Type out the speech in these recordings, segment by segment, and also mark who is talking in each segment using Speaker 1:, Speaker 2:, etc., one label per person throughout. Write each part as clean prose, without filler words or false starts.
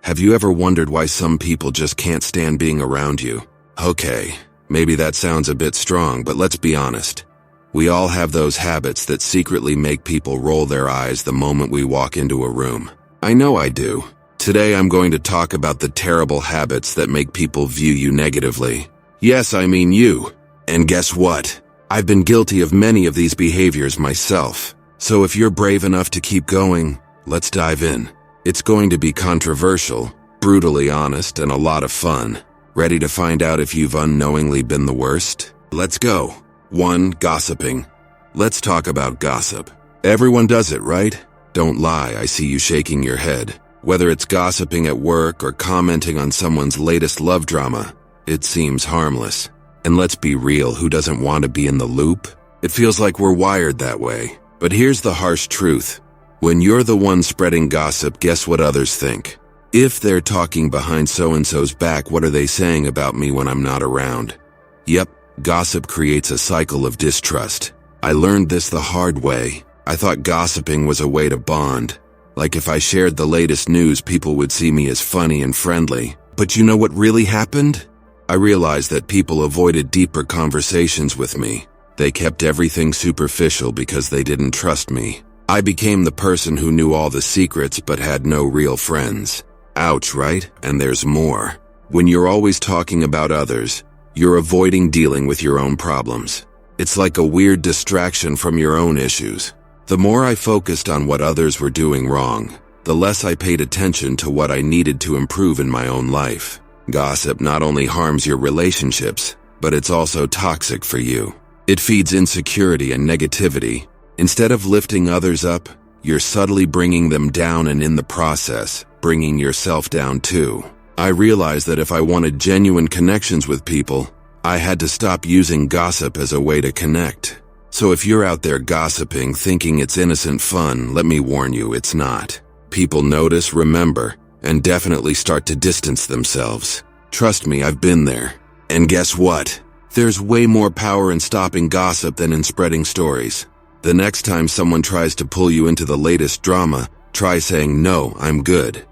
Speaker 1: Have you ever wondered why some people just can't stand being around you? Okay, maybe that sounds a bit strong, but let's be honest. We all have those habits that secretly make people roll their eyes the moment we walk into a room. I know I do. Today I'm going to talk about the terrible habits that make people view you negatively. Yes, I mean you. And guess what? I've been guilty of many of these behaviors myself. So if you're brave enough to keep going, let's dive in. It's going to be controversial, brutally honest, and a lot of fun. Ready to find out if you've unknowingly been the worst? Let's go. 1. Gossiping. Let's talk about gossip. Everyone does it, right? Don't lie, I see you shaking your head. Whether it's gossiping at work or commenting on someone's latest love drama, it seems harmless. And let's be real, who doesn't want to be in the loop? It feels like we're wired that way. But here's the harsh truth. When you're the one spreading gossip, guess what others think? If they're talking behind so-and-so's back, what are they saying about me when I'm not around? Yep, gossip creates a cycle of distrust. I learned this the hard way. I thought gossiping was a way to bond. Like if I shared the latest news, people would see me as funny and friendly. But you know what really happened? I realized that people avoided deeper conversations with me. They kept everything superficial because they didn't trust me. I became the person who knew all the secrets but had no real friends. Ouch, right? And there's more. When you're always talking about others, you're avoiding dealing with your own problems. It's like a weird distraction from your own issues. The more I focused on what others were doing wrong, the less I paid attention to what I needed to improve in my own life. Gossip not only harms your relationships, but it's also toxic for you. It feeds insecurity and negativity. Instead of lifting others up, you're subtly bringing them down, and in the process, bringing yourself down too. I realized that if I wanted genuine connections with people, I had to stop using gossip as a way to connect. So if you're out there gossiping thinking it's innocent fun, let me warn you, it's not. People notice, remember, and definitely start to distance themselves. Trust me, I've been there. And guess what? There's way more power in stopping gossip than in spreading stories. The next time someone tries to pull you into the latest drama, try saying, "No, I'm good."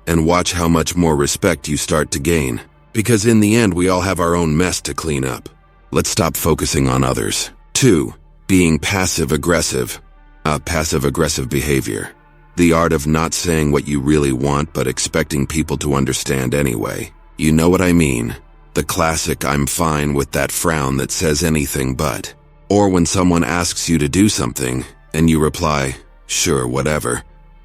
Speaker 1: And watch how much more respect you start to gain. Because in the end, we all have our own mess to clean up. Let's stop focusing on others. 2. Being passive-aggressive. Passive-aggressive behavior. The art of not saying what you really want but expecting people to understand anyway. You know what I mean. The classic "I'm fine" with that frown that says anything but. Or when someone asks you to do something, and you reply, "Sure, whatever."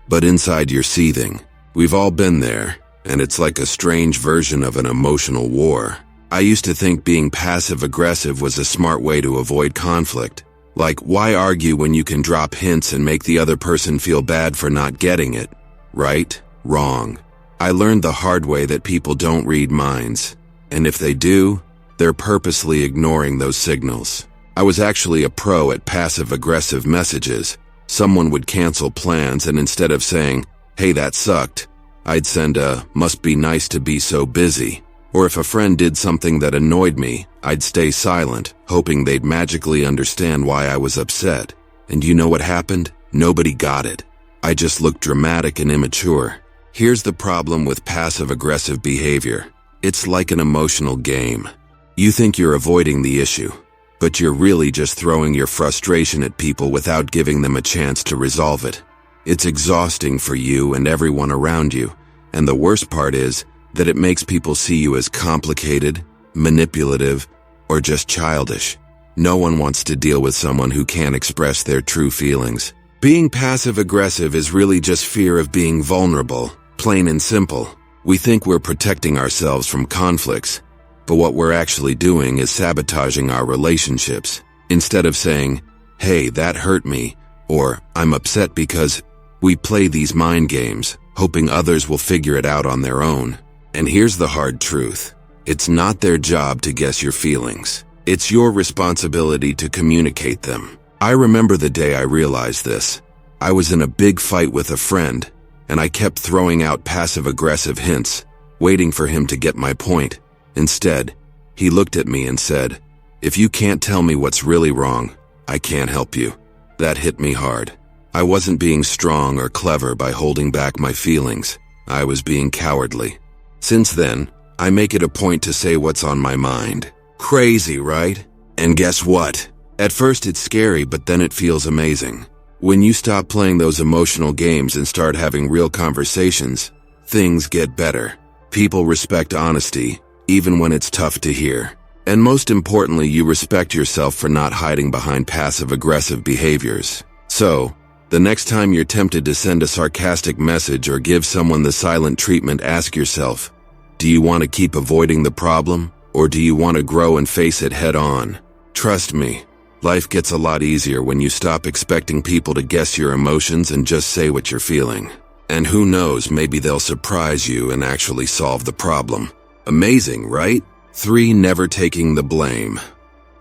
Speaker 1: But inside you're seething. We've all been there, and it's like a strange version of an emotional war. I used to think being passive-aggressive was a smart way to avoid conflict. Like, why argue when you can drop hints and make the other person feel bad for not getting it? Right? Wrong. I learned the hard way that people don't read minds. And if they do, they're purposely ignoring those signals. I was actually a pro at passive-aggressive messages. Someone would cancel plans, and instead of saying, "Hey, that sucked," I'd send a "must be nice to be so busy." Or if a friend did something that annoyed me, I'd stay silent, hoping they'd magically understand why I was upset. And you know what happened? Nobody got it. I just looked dramatic and immature. Here's the problem with passive-aggressive behavior. It's like an emotional game. You think you're avoiding the issue, but you're really just throwing your frustration at people without giving them a chance to resolve it. It's exhausting for you and everyone around you, and the worst part is that it makes people see you as complicated, manipulative, or just childish. No one wants to deal with someone who can't express their true feelings. Being passive-aggressive is really just fear of being vulnerable, plain and simple. We think we're protecting ourselves from conflicts, but what we're actually doing is sabotaging our relationships. Instead of saying, "Hey, that hurt me," or "I'm upset because," we play these mind games, hoping others will figure it out on their own. And here's the hard truth. It's not their job to guess your feelings. It's your responsibility to communicate them. I remember the day I realized this. I was in a big fight with a friend, and I kept throwing out passive-aggressive hints, waiting for him to get my point. Instead, he looked at me and said, "If you can't tell me what's really wrong, I can't help you." That hit me hard. I wasn't being strong or clever by holding back my feelings. I was being cowardly. Since then, I make it a point to say what's on my mind. Crazy, right? And guess what? At first it's scary, but then it feels amazing. When you stop playing those emotional games and start having real conversations, things get better. People respect honesty, even when it's tough to hear. And most importantly, you respect yourself for not hiding behind passive-aggressive behaviors. So, the next time you're tempted to send a sarcastic message or give someone the silent treatment, ask yourself, do you want to keep avoiding the problem, or do you want to grow and face it head on? Trust me, life gets a lot easier when you stop expecting people to guess your emotions and just say what you're feeling. And who knows, maybe they'll surprise you and actually solve the problem. Amazing, right? 3. Never taking the blame.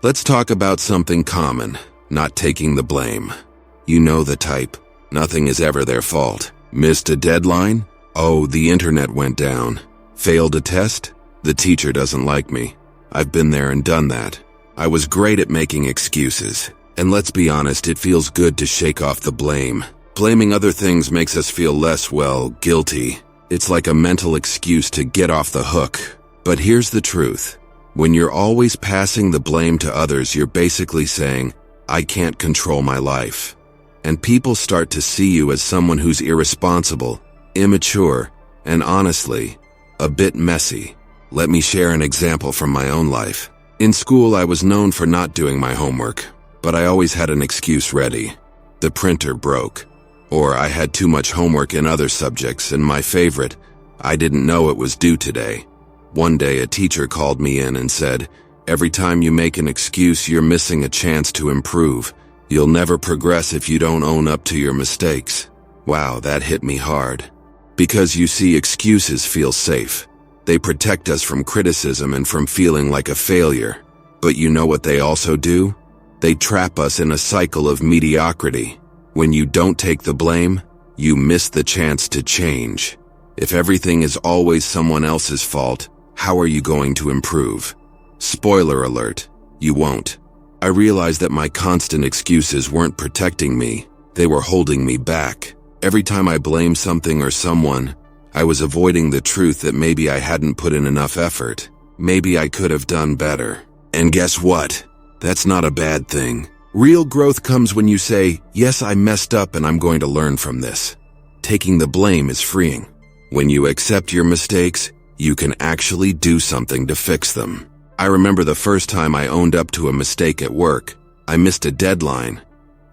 Speaker 1: Let's talk about something common, not taking the blame. You know the type. Nothing is ever their fault. Missed a deadline? Oh, the internet went down. Failed a test? The teacher doesn't like me. I've been there and done that. I was great at making excuses. And let's be honest, it feels good to shake off the blame. Blaming other things makes us feel less, well, guilty. It's like a mental excuse to get off the hook. But here's the truth. When you're always passing the blame to others, you're basically saying, I can't control my life. And people start to see you as someone who's irresponsible, immature, and honestly, a bit messy. Let me share an example from my own life. In school, I was known for not doing my homework, but I always had an excuse ready. The printer broke, or I had too much homework in other subjects, and my favorite, I didn't know it was due today. One day, a teacher called me in and said, every time you make an excuse, you're missing a chance to improve. You'll never progress if you don't own up to your mistakes. Wow, that hit me hard. Because you see, excuses feel safe. They protect us from criticism and from feeling like a failure. But you know what they also do? They trap us in a cycle of mediocrity. When you don't take the blame, you miss the chance to change. If everything is always someone else's fault, how are you going to improve? Spoiler alert, you won't. I realized that my constant excuses weren't protecting me, they were holding me back. Every time I blamed something or someone, I was avoiding the truth that maybe I hadn't put in enough effort. Maybe I could have done better. And guess what? That's not a bad thing. Real growth comes when you say, yes, I messed up and I'm going to learn from this. Taking the blame is freeing. When you accept your mistakes, you can actually do something to fix them. I remember the first time I owned up to a mistake at work. I missed a deadline,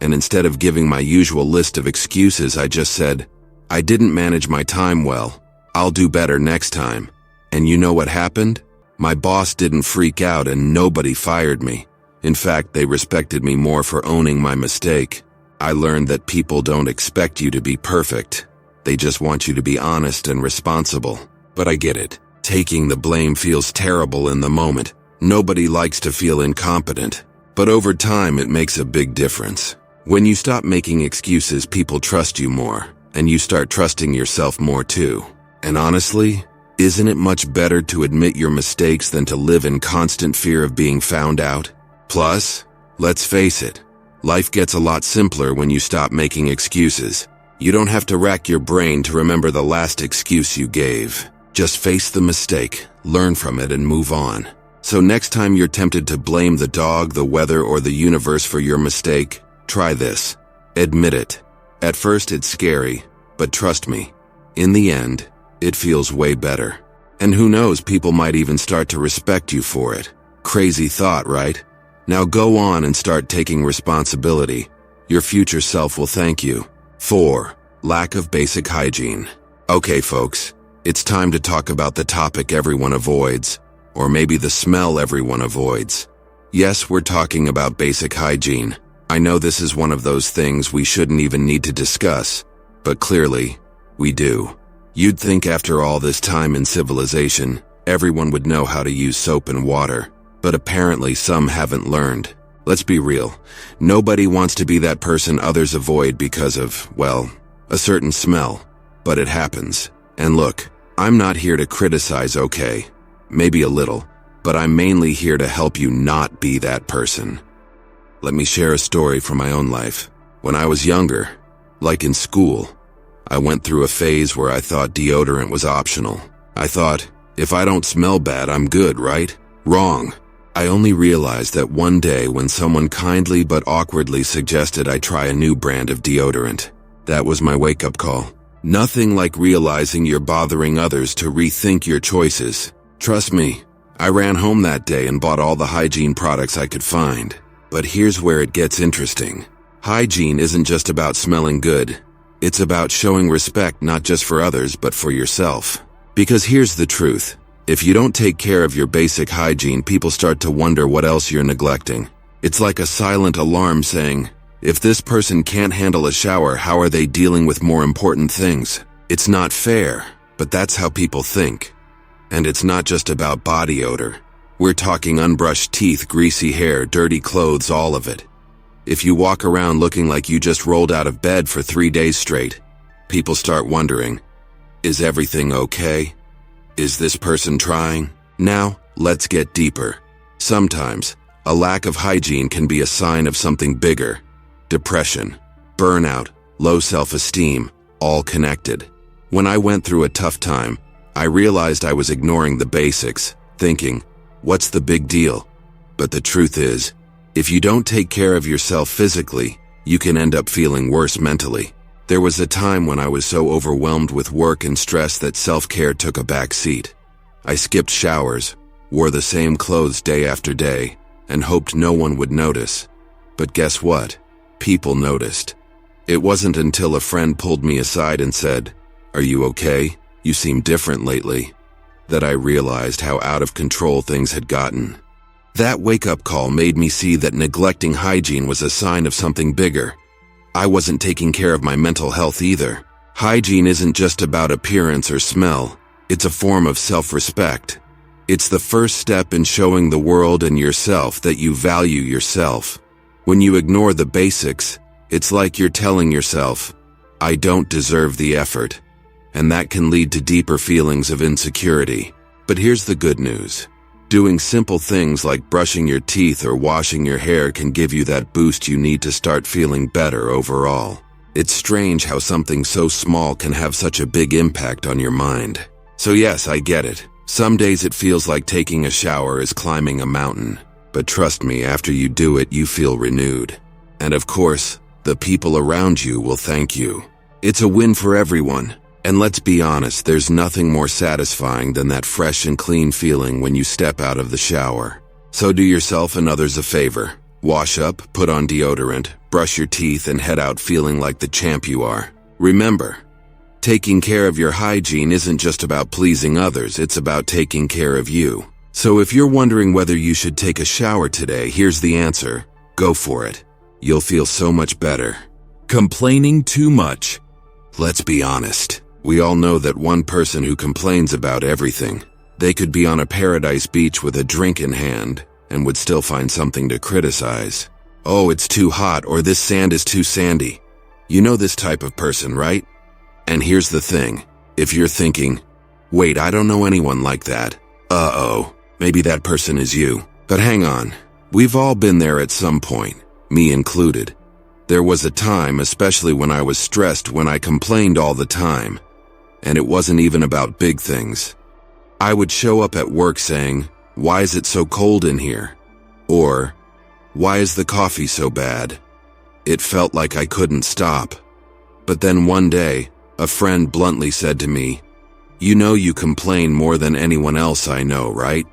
Speaker 1: and instead of giving my usual list of excuses, I just said, I didn't manage my time well. I'll do better next time. And you know what happened? My boss didn't freak out and nobody fired me. In fact, they respected me more for owning my mistake. I learned that people don't expect you to be perfect. They just want you to be honest and responsible. But I get it. Taking the blame feels terrible in the moment. Nobody likes to feel incompetent. But over time, it makes a big difference. When you stop making excuses, people trust you more. And you start trusting yourself more too. And honestly, isn't it much better to admit your mistakes than to live in constant fear of being found out? Plus, let's face it, life gets a lot simpler when you stop making excuses. You don't have to rack your brain to remember the last excuse you gave. Just face the mistake, learn from it, and move on. So next time you're tempted to blame the dog, the weather, or the universe for your mistake, try this. Admit it. At first it's scary, but trust me, in the end, it feels way better. And who knows, people might even start to respect you for it. Crazy thought, right? Now go on and start taking responsibility. Your future self will thank you. 4. Lack of basic hygiene. Okay, folks, it's time to talk about the topic everyone avoids, or maybe the smell everyone avoids. Yes, we're talking about basic hygiene. I know this is one of those things we shouldn't even need to discuss, but clearly, we do. You'd think after all this time in civilization, everyone would know how to use soap and water, but apparently some haven't learned. Let's be real. Nobody wants to be that person others avoid because of, well, a certain smell. But it happens. And look, I'm not here to criticize, okay? Maybe a little, but I'm mainly here to help you not be that person. Let me share a story from my own life. When I was younger, like in school, I went through a phase where I thought deodorant was optional. I thought, if I don't smell bad, I'm good, right? Wrong. I only realized that one day when someone kindly but awkwardly suggested I try a new brand of deodorant. That was my wake-up call. Nothing like realizing you're bothering others to rethink your choices. Trust me, I ran home that day and bought all the hygiene products I could find. But here's where it gets interesting. Hygiene isn't just about smelling good. It's about showing respect not just for others but for yourself. Because here's the truth. If you don't take care of your basic hygiene, people start to wonder what else you're neglecting. It's like a silent alarm saying, if this person can't handle a shower, how are they dealing with more important things? It's not fair, but that's how people think. And it's not just about body odor. We're talking unbrushed teeth, greasy hair, dirty clothes, all of it. If you walk around looking like you just rolled out of bed for 3 days straight, people start wondering, is everything okay? Is this person trying? Now, let's get deeper. Sometimes, a lack of hygiene can be a sign of something bigger. Depression, burnout, low self-esteem, all connected. When I went through a tough time, I realized I was ignoring the basics, thinking, what's the big deal? But the truth is, if you don't take care of yourself physically, you can end up feeling worse mentally. There was a time when I was so overwhelmed with work and stress that self-care took a back seat. I skipped showers, wore the same clothes day after day, and hoped no one would notice. But guess what? People noticed. It wasn't until a friend pulled me aside and said, "Are you okay? You seem different lately," that I realized how out of control things had gotten. That wake-up call made me see that neglecting hygiene was a sign of something bigger. I wasn't taking care of my mental health either. Hygiene isn't just about appearance or smell. It's a form of self-respect. It's the first step in showing the world and yourself that you value yourself. When you ignore the basics, it's like you're telling yourself, I don't deserve the effort. And that can lead to deeper feelings of insecurity. But here's the good news. Doing simple things like brushing your teeth or washing your hair can give you that boost you need to start feeling better overall. It's strange how something so small can have such a big impact on your mind. So yes, I get it. Some days it feels like taking a shower is climbing a mountain. But trust me, after you do it, you feel renewed. And of course, the people around you will thank you. It's a win for everyone. And let's be honest, there's nothing more satisfying than that fresh and clean feeling when you step out of the shower. So do yourself and others a favor. Wash up, put on deodorant, brush your teeth, and head out feeling like the champ you are. Remember, taking care of your hygiene isn't just about pleasing others, it's about taking care of you. So if you're wondering whether you should take a shower today, here's the answer. Go for it. You'll feel so much better. Complaining too much. Let's be honest. We all know that one person who complains about everything. They could be on a paradise beach with a drink in hand and would still find something to criticize. Oh, it's too hot, or this sand is too sandy. You know this type of person, right? And here's the thing. If you're thinking, wait, I don't know anyone like that. Uh-oh, maybe that person is you. But hang on. We've all been there at some point, me included. There was a time, especially when I was stressed, when I complained all the time. And it wasn't even about big things. I would show up at work saying, why is it so cold in here? Or, why is the coffee so bad? It felt like I couldn't stop. But then one day, a friend bluntly said to me, you know you complain more than anyone else I know, right?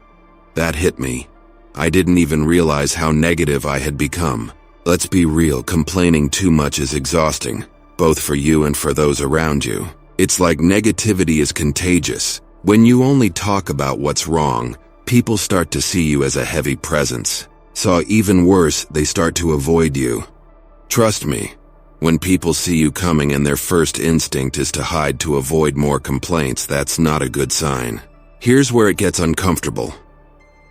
Speaker 1: That hit me. I didn't even realize how negative I had become. Let's be real, complaining too much is exhausting, both for you and for those around you. It's like negativity is contagious. When you only talk about what's wrong, people start to see you as a heavy presence. So even worse, they start to avoid you. Trust me, when people see you coming and their first instinct is to hide to avoid more complaints, that's not a good sign. Here's where it gets uncomfortable.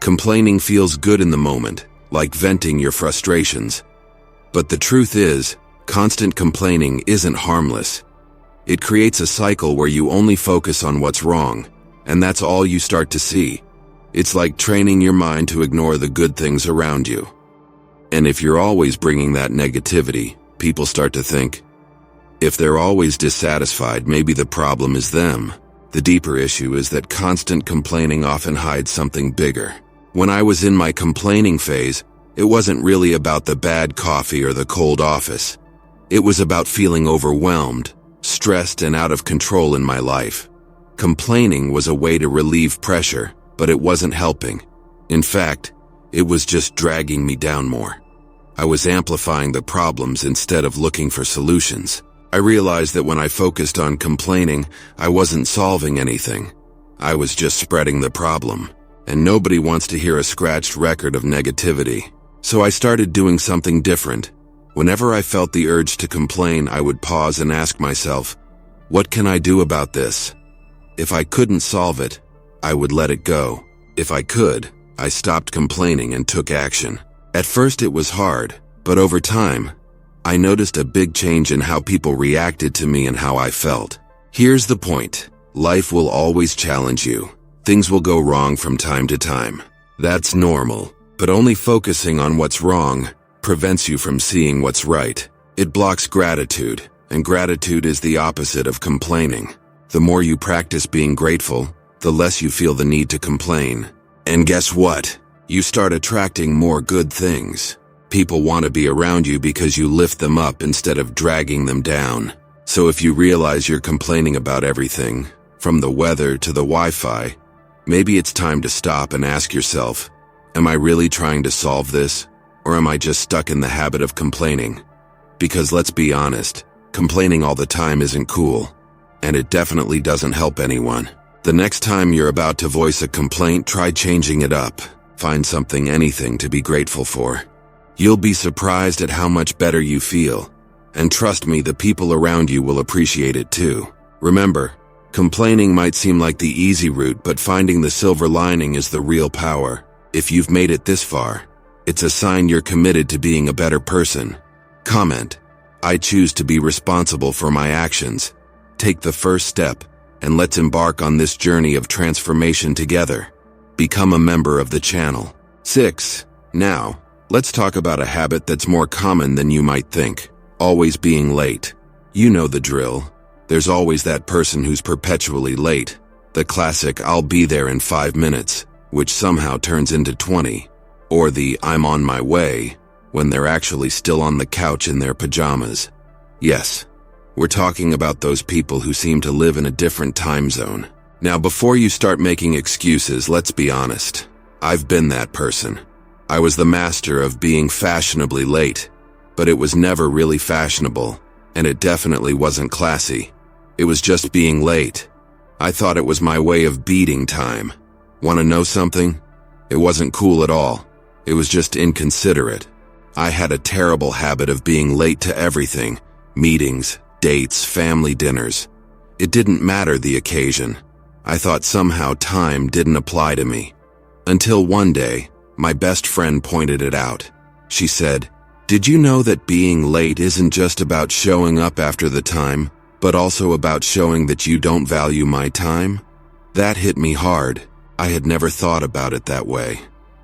Speaker 1: Complaining feels good in the moment, like venting your frustrations. But the truth is, constant complaining isn't harmless. It creates a cycle where you only focus on what's wrong, and that's all you start to see. It's like training your mind to ignore the good things around you. And if you're always bringing that negativity, people start to think, If they're always dissatisfied, maybe the problem is them. The deeper issue is that constant complaining often hides something bigger. When I was in my complaining phase, it wasn't really about the bad coffee or the cold office. It was about feeling overwhelmed, stressed, and out of control in my life. Complaining was a way to relieve pressure, but it wasn't helping. In fact, it was just dragging me down more. I was amplifying the problems instead of looking for solutions. I realized that when I focused on complaining, I wasn't solving anything. I was just spreading the problem. And nobody wants to hear a scratched record of negativity. So I started doing something different. Whenever I felt the urge to complain, I would pause and ask myself, what can I do about this? If I couldn't solve it, I would let it go. If I could, I stopped complaining and took action. At first it was hard, but over time, I noticed a big change in how people reacted to me and how I felt. Here's the point. Life will always challenge you. Things will go wrong from time to time. That's normal, but only focusing on what's wrong prevents you from seeing what's right. It blocks gratitude, and gratitude is the opposite of complaining. The more you practice being grateful, the less you feel the need to complain. And guess what? You start attracting more good things. People want to be around you because you lift them up instead of dragging them down. So if you realize you're complaining about everything, from the weather to the Wi-Fi, maybe it's time to stop and ask yourself, am I really trying to solve this, or am I just stuck in the habit of complaining? Because let's be honest, complaining all the time isn't cool, and it definitely doesn't help anyone. The next time you're about to voice a complaint, try changing it up. Find something, anything to be grateful for. You'll be surprised at how much better you feel, and trust me, the people around you will appreciate it too. Remember, complaining might seem like the easy route, but finding the silver lining is the real power. If you've made it this far, it's a sign you're committed to being a better person. Comment, I choose to be responsible for my actions. Take the first step, and let's embark on this journey of transformation together. Become a member of the channel. 6. Now, let's talk about a habit that's more common than you might think. Always being late. You know the drill. There's always that person who's perpetually late. The classic, I'll be there in 5 minutes, which somehow turns into 20. Or the, I'm on my way, when they're actually still on the couch in their pajamas. Yes, we're talking about those people who seem to live in a different time zone. Now, before you start making excuses, let's be honest. I've been that person. I was the master of being fashionably late, but it was never really fashionable, and it definitely wasn't classy. It was just being late. I thought it was my way of beating time. Want to know something? It wasn't cool at all. It was just inconsiderate. I had a terrible habit of being late to everything. Meetings, dates, family dinners. It didn't matter the occasion. I thought somehow time didn't apply to me. Until one day, my best friend pointed it out. She said, "Did you know that being late isn't just about showing up after the time, but also about showing that you don't value my time?" That hit me hard. I had never thought about it that way.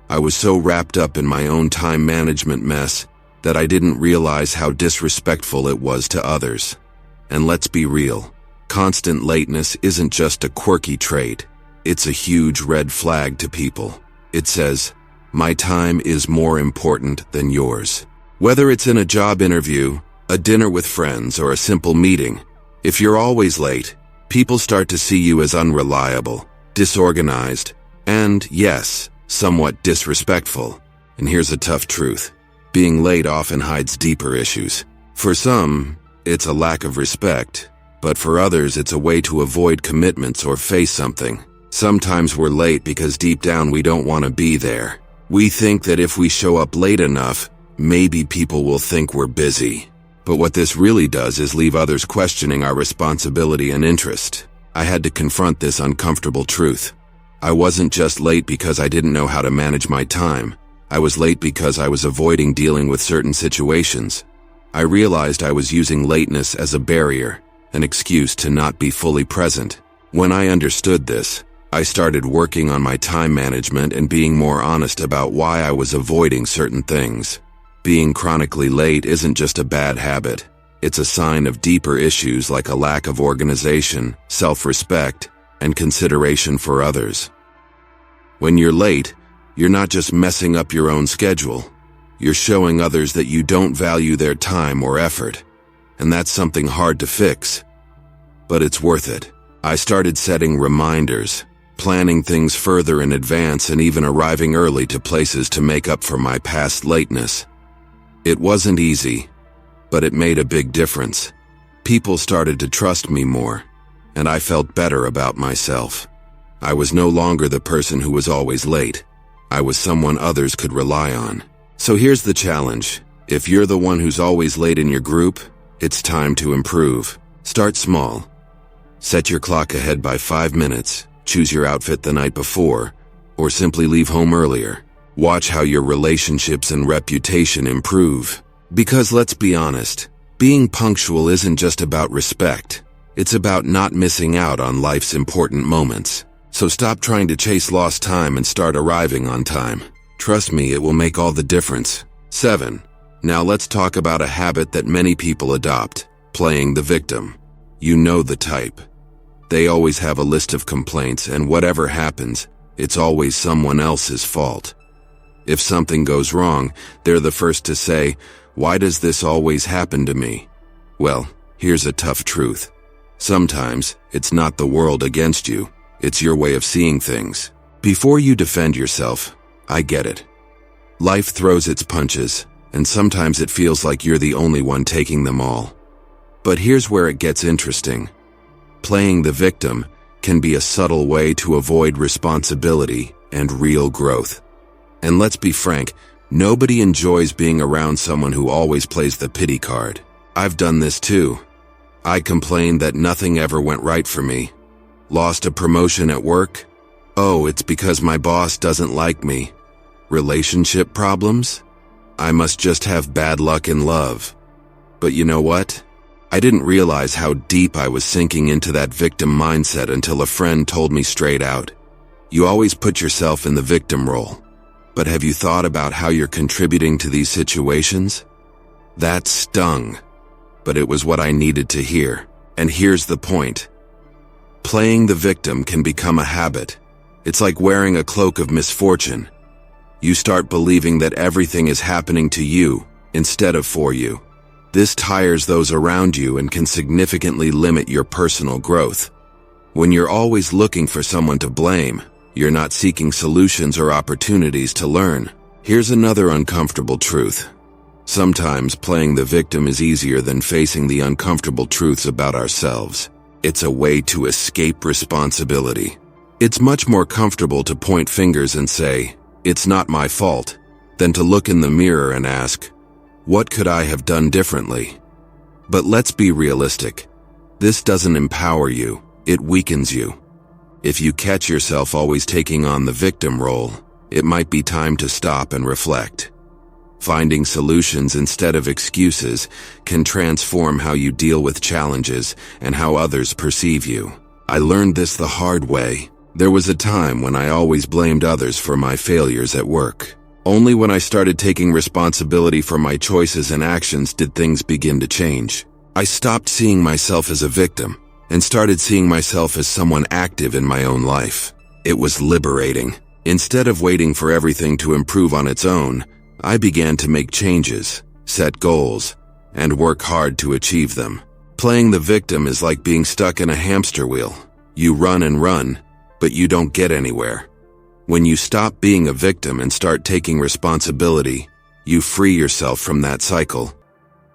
Speaker 1: I was so wrapped up in my own time management mess that I didn't realize how disrespectful it was to others. And let's be real, constant lateness isn't just a quirky trait. It's a huge red flag to people. It says, my time is more important than yours. Whether it's in a job interview, a dinner with friends, or a simple meeting, if you're always late, people start to see you as unreliable, disorganized, and, yes, somewhat disrespectful. And here's a tough truth. Being late often hides deeper issues. For some, it's a lack of respect, but for others it's a way to avoid commitments or face something. Sometimes we're late because deep down we don't want to be there. We think that if we show up late enough, maybe people will think we're busy. But what this really does is leave others questioning our responsibility and interest. I had to confront this uncomfortable truth. I wasn't just late because I didn't know how to manage my time. I was late because I was avoiding dealing with certain situations. I realized I was using lateness as a barrier, an excuse to not be fully present. When I understood this, I started working on my time management and being more honest about why I was avoiding certain things. Being chronically late isn't just a bad habit. It's a sign of deeper issues like a lack of organization, self-respect, and consideration for others. When you're late, you're not just messing up your own schedule. You're showing others that you don't value their time or effort. And that's something hard to fix. But it's worth it. I started setting reminders, planning things further in advance, and even arriving early to places to make up for my past lateness. It wasn't easy, but it made a big difference. People started to trust me more, and I felt better about myself. I was no longer the person who was always late. I was someone others could rely on. So here's the challenge. If you're the one who's always late in your group, it's time to improve. Start small. Set your clock ahead by 5 minutes, choose your outfit the night before, or simply leave home earlier. Watch how your relationships and reputation improve. Because let's be honest, being punctual isn't just about respect. It's about not missing out on life's important moments. So stop trying to chase lost time and start arriving on time. Trust me, it will make all the difference. 7. Now let's talk about a habit that many people adopt, playing the victim. You know the type. They always have a list of complaints, and whatever happens, it's always someone else's fault. If something goes wrong, they're the first to say, "Why does this always happen to me?" Well, here's a tough truth. Sometimes, it's not the world against you. It's your way of seeing things. Before you defend yourself, I get it. Life throws its punches, and sometimes it feels like you're the only one taking them all. But here's where it gets interesting. Playing the victim can be a subtle way to avoid responsibility and real growth. And let's be frank, nobody enjoys being around someone who always plays the pity card. I've done this too. I complained that nothing ever went right for me. Lost a promotion at work? Oh, it's because my boss doesn't like me. Relationship problems? I must just have bad luck in love. But you know what? I didn't realize how deep I was sinking into that victim mindset until a friend told me straight out, "You always put yourself in the victim role. But have you thought about how you're contributing to these situations?" That stung, but it was what I needed to hear. And here's the point. Playing the victim can become a habit. It's like wearing a cloak of misfortune. You start believing that everything is happening to you instead of for you. This tires those around you and can significantly limit your personal growth. When you're always looking for someone to blame, you're not seeking solutions or opportunities to learn. Here's another uncomfortable truth. Sometimes playing the victim is easier than facing the uncomfortable truths about ourselves. It's a way to escape responsibility. It's much more comfortable to point fingers and say, "It's not my fault," than to look in the mirror and ask, "What could I have done differently?" But let's be realistic. This doesn't empower you, it weakens you. If you catch yourself always taking on the victim role, it might be time to stop and reflect. Finding solutions instead of excuses can transform how you deal with challenges and how others perceive you. I learned this the hard way. There was a time when I always blamed others for my failures at work. Only when I started taking responsibility for my choices and actions did things begin to change. I stopped seeing myself as a victim and started seeing myself as someone active in my own life. It was liberating. Instead of waiting for everything to improve on its own, I began to make changes, set goals, and work hard to achieve them. Playing the victim is like being stuck in a hamster wheel. You run and run, but you don't get anywhere. When you stop being a victim and start taking responsibility, you free yourself from that cycle.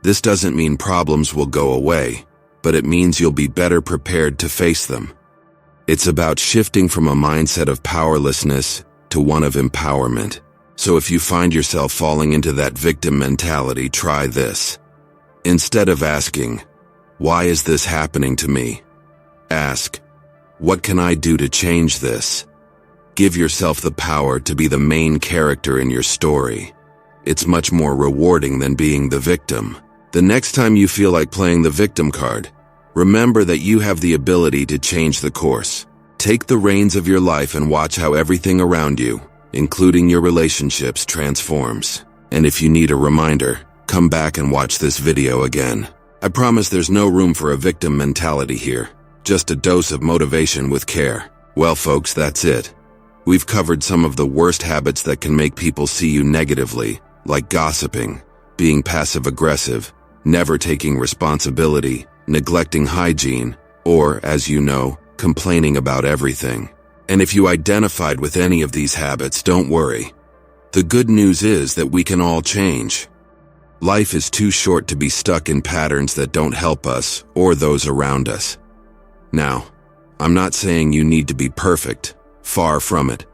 Speaker 1: This doesn't mean problems will go away, but it means you'll be better prepared to face them. It's about shifting from a mindset of powerlessness to one of empowerment. So if you find yourself falling into that victim mentality, try this. Instead of asking, "Why is this happening to me?" ask, "What can I do to change this?" Give yourself the power to be the main character in your story. It's much more rewarding than being the victim. The next time you feel like playing the victim card, remember that you have the ability to change the course. Take the reins of your life and watch how everything around you, including your relationships, transforms. And if you need a reminder, come back and watch this video again. I promise there's no room for a victim mentality here. Just a dose of motivation with care. Well, folks, that's it. We've covered some of the worst habits that can make people see you negatively, like gossiping, being passive-aggressive, never taking responsibility, neglecting hygiene, or, as you know, complaining about everything. And if you identified with any of these habits, don't worry. The good news is that we can all change. Life is too short to be stuck in patterns that don't help us or those around us. Now, I'm not saying you need to be perfect, far from it,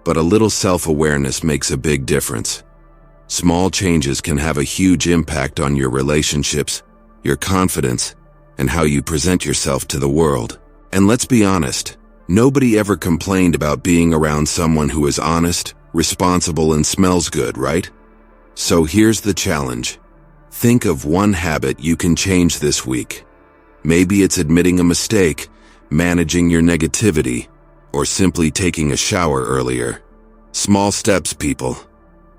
Speaker 1: but a little self-awareness makes a big difference. Small changes can have a huge impact on your relationships, your confidence, and how you present yourself to the world. And let's be honest, nobody ever complained about being around someone who is honest, responsible, and smells good, right? So here's the challenge. Think of one habit you can change this week. Maybe it's admitting a mistake, managing your negativity, or simply taking a shower earlier. Small steps, people.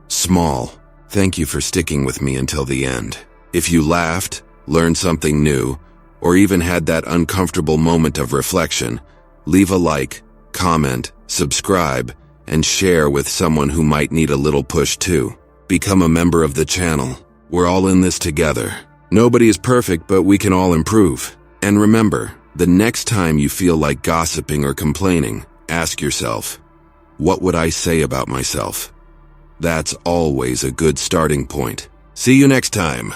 Speaker 1: Small. Thank you for sticking with me until the end. If you laughed, learned something new, or even had that uncomfortable moment of reflection, leave a like, comment, subscribe, and share with someone who might need a little push too. Become a member of the channel. We're all in this together. Nobody is perfect, but we can all improve. And remember, the next time you feel like gossiping or complaining, ask yourself, what would I say about myself? That's always a good starting point. See you next time.